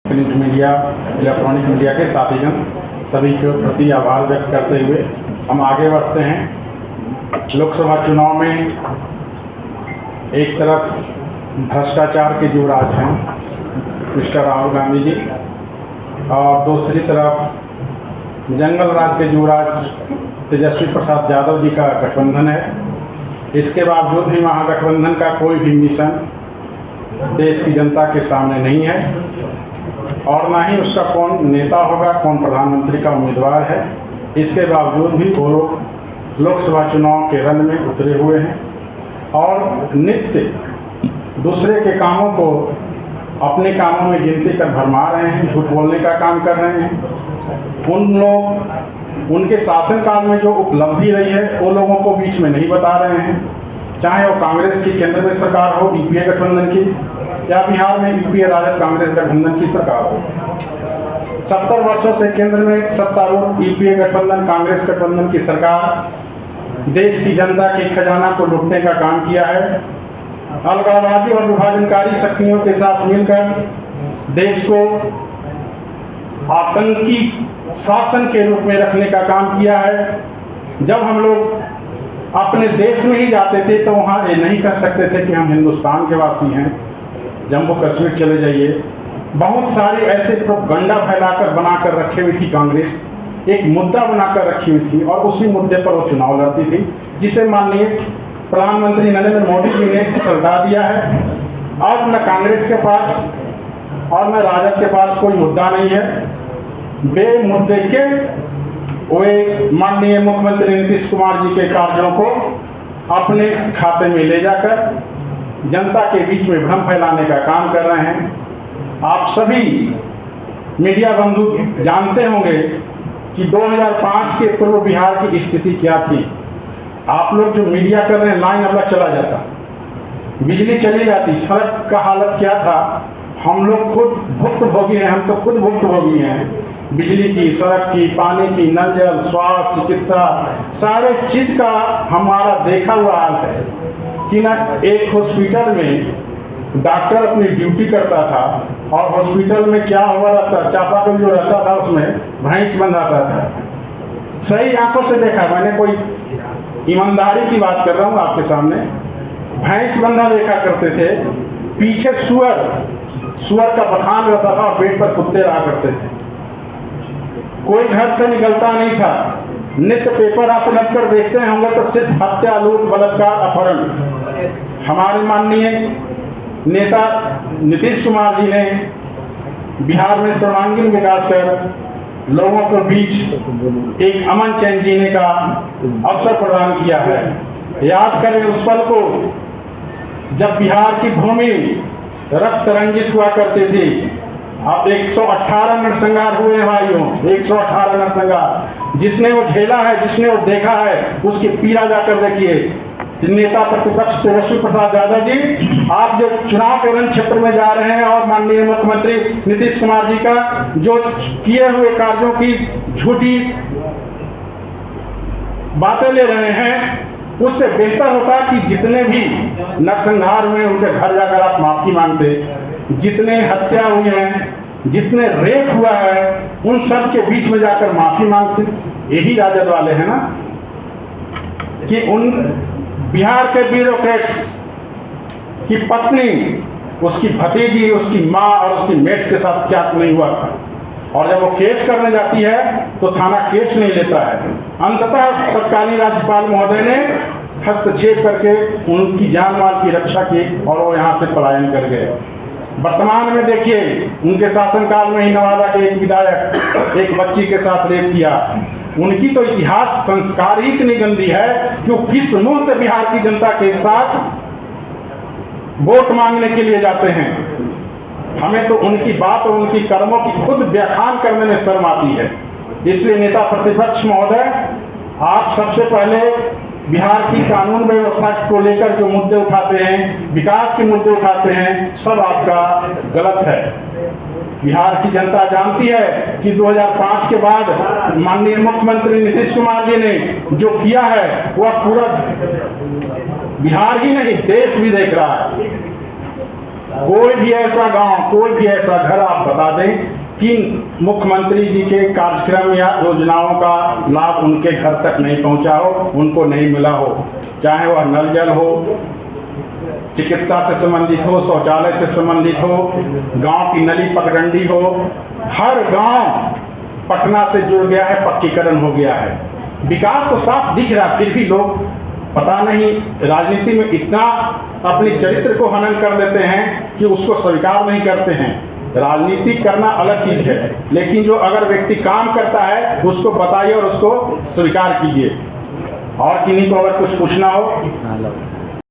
Print media, electronic media के साथीगण सभी के प्रति आभार व्यक्त करते हुए हम आगे बढ़ते हैं। लोकसभा चुनाव में एक तरफ भ्रष्टाचार के युवराज हैं मिस्टर राहुल गांधी जी, और दूसरी तरफ जंगल राज के युवराज तेजस्वी प्रसाद यादव जी का गठबंधन है। इसके बावजूद भी महागठबंधन का कोई भी मिशन देश की जनता के सामने नहीं है और ना ही उसका कौन नेता होगा, कौन प्रधानमंत्री का उम्मीदवार है। इसके बावजूद भी वो लोग लोकसभा चुनाव के रण में उतरे हुए हैं और नित्य दूसरे के कामों को अपने कामों में गिनती कर भरमा रहे हैं, झूठ बोलने का काम कर रहे हैं। उनके शासनकाल में जो उपलब्धि रही है वो लोगों को बीच में नहीं बता रहे हैं, चाहे वो कांग्रेस की केंद्र में सरकार हो, यूपीए गठबंधन की, या बिहार में यूपीए राजद कांग्रेस गठबंधन की सरकार हो। 70 वर्षों से केंद्र में सत्तारूढ़ यूपीए गठबंधन कांग्रेस गठबंधन की सरकार देश की जनता के खजाना को लूटने का काम किया है। अलगाववादी और विभाजनकारी शक्तियों के साथ मिलकर देश को आतंकी शासन के रूप में रखने का काम किया है। जब हम लोग अपने देश में ही जाते थे तो वहाँ ये नहीं कह सकते थे कि हम हिंदुस्तान के वासी हैं। जम्मू कश्मीर चले जाइए, बहुत सारी ऐसे प्रोपगंडा फैलाकर बनाकर रखी हुई थी कांग्रेस, एक मुद्दा बनाकर रखी हुई थी और उसी मुद्दे पर वो चुनाव लड़ती थी, जिसे माननीय प्रधानमंत्री नरेंद्र मोदी जी ने सल्टा दिया है। अब न कांग्रेस के पास और न राजद के पास कोई मुद्दा नहीं है। बेमुद्दे के वे माननीय मुख्यमंत्री नीतीश कुमार जी के कार्यों को अपने खाते में ले जाकर जनता के बीच में भ्रम फैलाने का काम कर रहे हैं। आप सभी मीडिया बंधु जानते होंगे कि 2005 के पूर्व बिहार की स्थिति क्या थी। आप लोग जो मीडिया कर रहे हैं, लाइन अगला चला जाता, बिजली चली जाती, सड़क का हालत क्या था। हम लोग खुद भुक्तभोगी हैं, हम तो खुद भुक्तभोगी हैं बिजली की, सड़क की, पानी की, नल जल, स्वास्थ्य, चिकित्सा, सारे चीज का हमारा देखा हुआ हाल है कि ना एक हॉस्पिटल में डॉक्टर अपनी ड्यूटी करता था और हॉस्पिटल में क्या हुआ रहता, चापाकल जो रहता था उसमें भैंस बंधाता था। सही आंखों से देखा, मैंने कोई ईमानदारी की बात कर रहा हूँ आपके सामने। भैंस बंधा देखा करते थे, पीछे सुअर का बखान रहता था और पेट पर कुत्ते रहा करते थे। कोई घर से निकलता नहीं था। नित्य पेपर आप लग कर देखते हैं होंगे तो सिर्फ हत्या, लूट, बलात्कार, अपहरण। हमारे माननीय नेता नीतीश कुमार जी ने बिहार में सर्वांगीण विकास कर लोगों के बीच एक अमन चैन जीने का अवसर प्रदान किया है। याद करें उस पल को जब बिहार की भूमि रक्त रंजित हुआ करती थी। अब 118 नरसंहार हुए हैं भाइयों, 118 नरसंहार। जिसने वो झेला है, जिसने वो देखा है, उसकी पीड़ा जाकर देखिए। नेता प्रतिपक्ष तेजस्वी प्रसाद यादव जी, आप जो चुनाव के रण क्षेत्र में जा रहे हैं और माननीय मुख्यमंत्री नीतीश कुमार जी का जो किए हुए कार्यों की झूठी बातें ले रहे हैं, उससे बेहतर होता कि जितने भी नरसंहार हुए उनके घर जाकर आप माफी मांगते। जितने हत्या हुई हैं, जितने रेप हुआ है, उन सब के बीच में जाकर माफी मांगते। यही राजद वाले हैं ना कि उन बिहार के ब्यूरोक्रेट्स की पत्नी, उसकी भतीजी, उसकी माँ और उसकी मेट्स के साथ क्या नहीं हुआ था, और जब वो केस करने जाती है तो थाना केस नहीं लेता है। अंततः तत्कालीन राज्यपाल महोदय ने हस्तक्षेप करके उनकी जान माल की रक्षा की और वो यहाँ से पलायन कर गए। वर्तमान में देखिए, उनके शासनकाल में ही नवादा के एक विधायक एक बच्ची के साथ रेप किया। उनकी तो इतिहास संस्कार ही इतनी गंदी है कि वो किस मुंह से बिहार की जनता के साथ वोट मांगने के लिए जाते हैं। हमें तो उनकी बात और उनकी कर्मों की खुद व्याख्यान करने में शर्म आती है। इसलिए नेता प्रतिपक्ष महोदय, आप सबसे पहले बिहार की कानून व्यवस्था को लेकर जो मुद्दे उठाते हैं, विकास के मुद्दे उठाते हैं, सब आपका गलत है। बिहार की जनता जानती है कि 2005 के बाद माननीय मुख्यमंत्री नीतीश कुमार जी ने जो किया है वह पूरा बिहार ही नहीं देश भी देख रहा है। कोई भी ऐसा गांव, कोई भी ऐसा घर आप बता दें कि मुख्यमंत्री जी के कार्यक्रम या योजनाओं का लाभ उनके घर तक नहीं पहुंचा हो, उनको नहीं मिला हो, चाहे वह नल जल हो, चिकित्सा से संबंधित हो, शौचालय से संबंधित हो, गांव की नली पगडंडी हो। हर गांव पटना से जुड़ गया है, पक्कीकरण हो गया है, विकास तो साफ दिख रहा, फिर भी लोग पता नहीं राजनीति में इतना अपने चरित्र को हनन कर देते हैं कि उसको स्वीकार नहीं करते हैं। राजनीति करना अलग चीज है, लेकिन जो अगर व्यक्ति काम करता है उसको बताइए और उसको स्वीकार कीजिए। और किन्हीं को अगर कुछ पूछना हो।